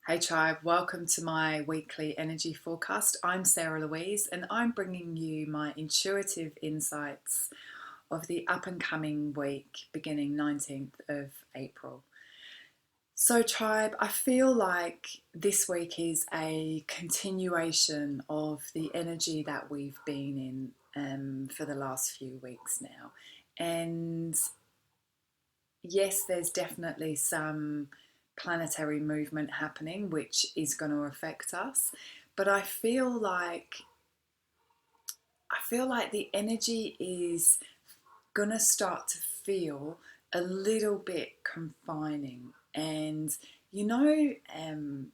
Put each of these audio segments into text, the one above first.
Hey tribe, welcome to my weekly energy forecast. I'm Sarah Louise and I'm bringing you my intuitive insights of the up and coming week beginning 19th of April. So, tribe, I feel like this week is a continuation of the energy that we've been in for the last few weeks now. And yes, there's definitely some planetary movement happening which is going to affect us, but I feel like the energy is going to start to feel a little bit confining. And you know um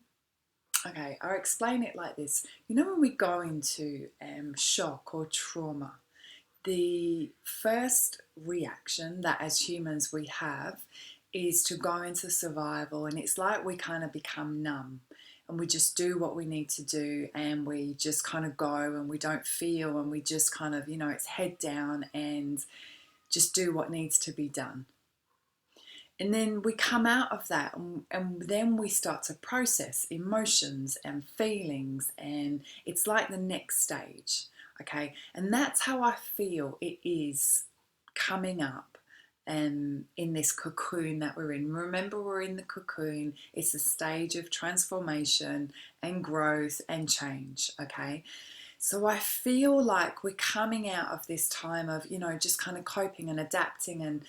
okay, I'll explain it like this. You know, when we go into shock or trauma, the first reaction that as humans we have is to go into survival, and it's like we kind of become numb and we just do what we need to do, and we just kind of go and we don't feel, and we just kind of, it's head down and just do what needs to be done. And then we come out of that, and then we start to process emotions and feelings, and it's like the next stage. Okay, and that's how I feel it is coming up in this cocoon that we're in. Remember, we're in the cocoon. It's a stage of transformation and growth and change. Okay, so I feel like we're coming out of this time of, just kind of coping and adapting and,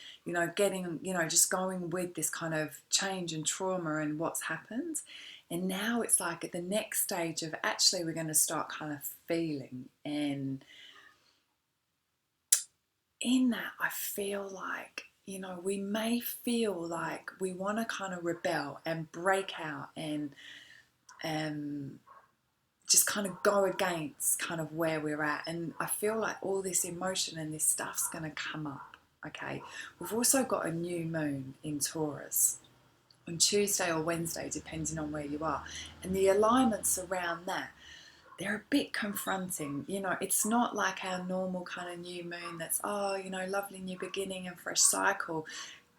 getting, just going with this kind of change and trauma and what's happened. And now it's like at the next stage of actually we're going to start kind of feeling. And in that, I feel like, we may feel like we want to kind of rebel and break out and um, just kind of go against kind of where we're at. And I feel like all this emotion and this stuff's going to come up. Okay, we've also got a new moon in Taurus on Tuesday or Wednesday, depending on where you are, and the alignments around that, they're a bit confronting. It's not like our normal kind of new moon that's, lovely new beginning and fresh cycle.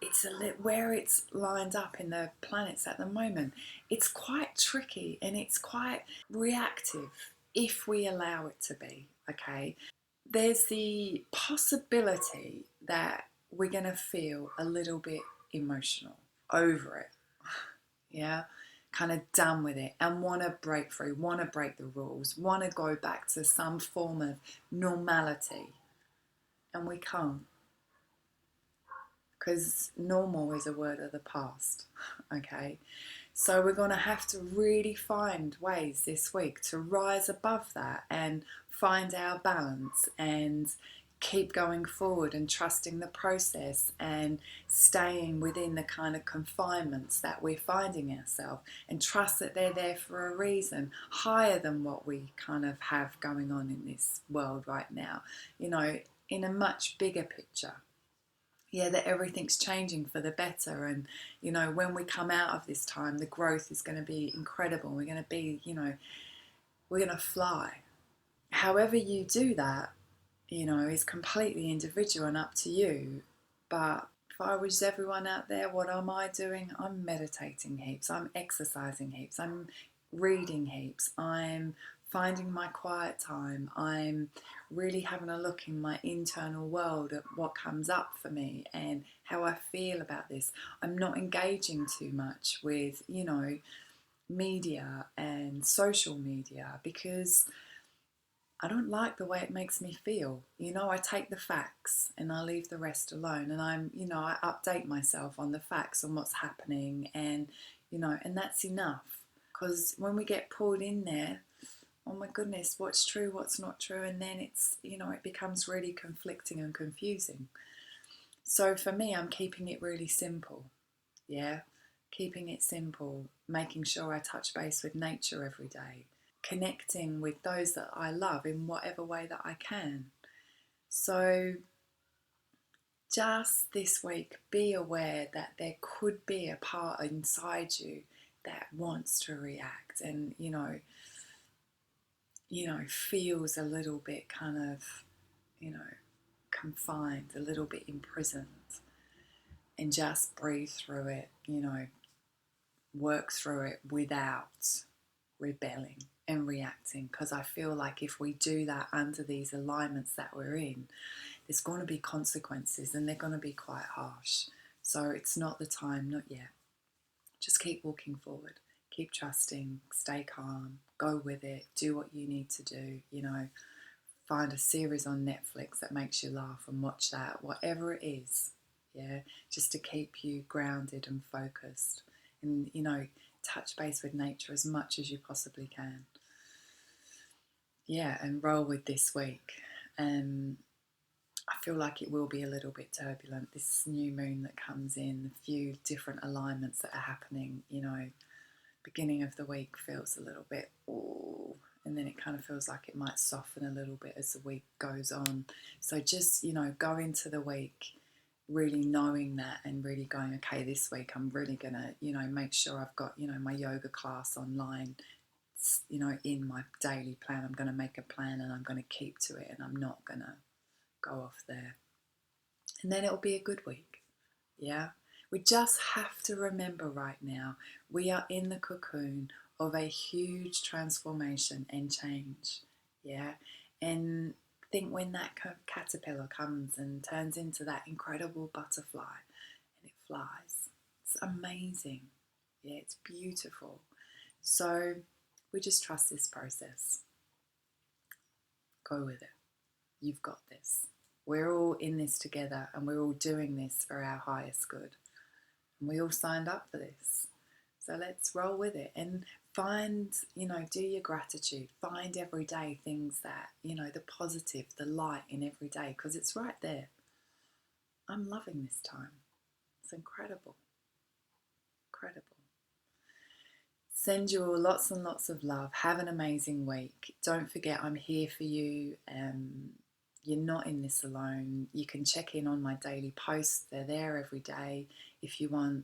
It's where it's lined up in the planets at the moment. It's quite tricky and it's quite reactive if we allow it to be. Okay, there's the possibility that we're going to feel a little bit emotional over it. Yeah, kind of done with it and want to break free, want to break the rules, want to go back to some form of normality, and we can't, because normal is a word of the past. Okay, so we're going to have to really find ways this week to rise above that and find our balance and keep going forward and trusting the process and staying within the kind of confinements that we're finding ourselves, and trust that they're there for a reason higher than what we kind of have going on in this world right now, in a much bigger picture. Yeah, that everything's changing for the better. And, when we come out of this time, the growth is going to be incredible. We're going to be, we're going to fly. However you do that, is completely individual and up to you. But if I was everyone out there, what am I doing? I'm meditating heaps. I'm exercising heaps. I'm reading heaps. I'm finding my quiet time. I'm really having a look in my internal world at what comes up for me and how I feel about this. I'm not engaging too much with, media and social media, because I don't like the way it makes me feel. I take the facts and I leave the rest alone. And I update myself on the facts, on what's happening, and that's enough. Because when we get pulled in there, oh my goodness, what's true, what's not true, and then it becomes really conflicting and confusing. So for me, I'm keeping it really simple. Yeah, keeping it simple, making sure I touch base with nature every day, connecting with those that I love in whatever way that I can. So just this week, be aware that there could be a part inside you that wants to react and, feels a little bit kind of, you know, confined, a little bit imprisoned, and just breathe through it, work through it without rebelling and reacting, because I feel like if we do that under these alignments that we're in, there's going to be consequences and they're going to be quite harsh. So it's not the time, not yet. Just keep walking forward, keep trusting, stay calm, go with it, do what you need to do, find a series on Netflix that makes you laugh and watch that, whatever it is, yeah, just to keep you grounded and focused, and touch base with nature as much as you possibly can. Yeah, and roll with this week. I feel like it will be a little bit turbulent, this new moon that comes in, a few different alignments that are happening, beginning of the week feels a little bit, oh, and then it kind of feels like it might soften a little bit as the week goes on. So just, go into the week really knowing that and really going, okay, this week I'm really going to, make sure I've got, my yoga class online, in my daily plan. I'm going to make a plan and I'm going to keep to it, and I'm not going to go off there. And then it'll be a good week. Yeah. We just have to remember right now, we are in the cocoon of a huge transformation and change. Yeah. And think when that caterpillar comes and turns into that incredible butterfly and it flies. It's amazing. Yeah, it's beautiful. So we just trust this process. Go with it. You've got this. We're all in this together and we're all doing this for our highest good. And we all signed up for this. So let's roll with it and find, do your gratitude. Find every day things that, the positive, the light in every day, because it's right there. I'm loving this time. It's incredible. Incredible. Send you all lots and lots of love. Have an amazing week. Don't forget, I'm here for you. You're not in this alone. You can check in on my daily posts. They're there every day. If you want,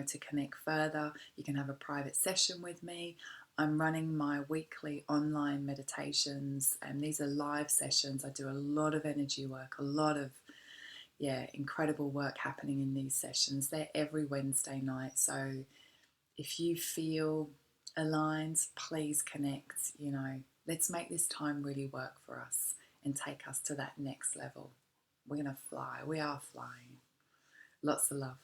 to connect further, you can have a private session with me. I'm running my weekly online meditations, and these are live sessions. I do a lot of energy work, a lot of, incredible work happening in these sessions. They're every Wednesday night. So if you feel aligned, please connect. Let's make this time really work for us and take us to that next level. We're going to fly. We are flying. Lots of love.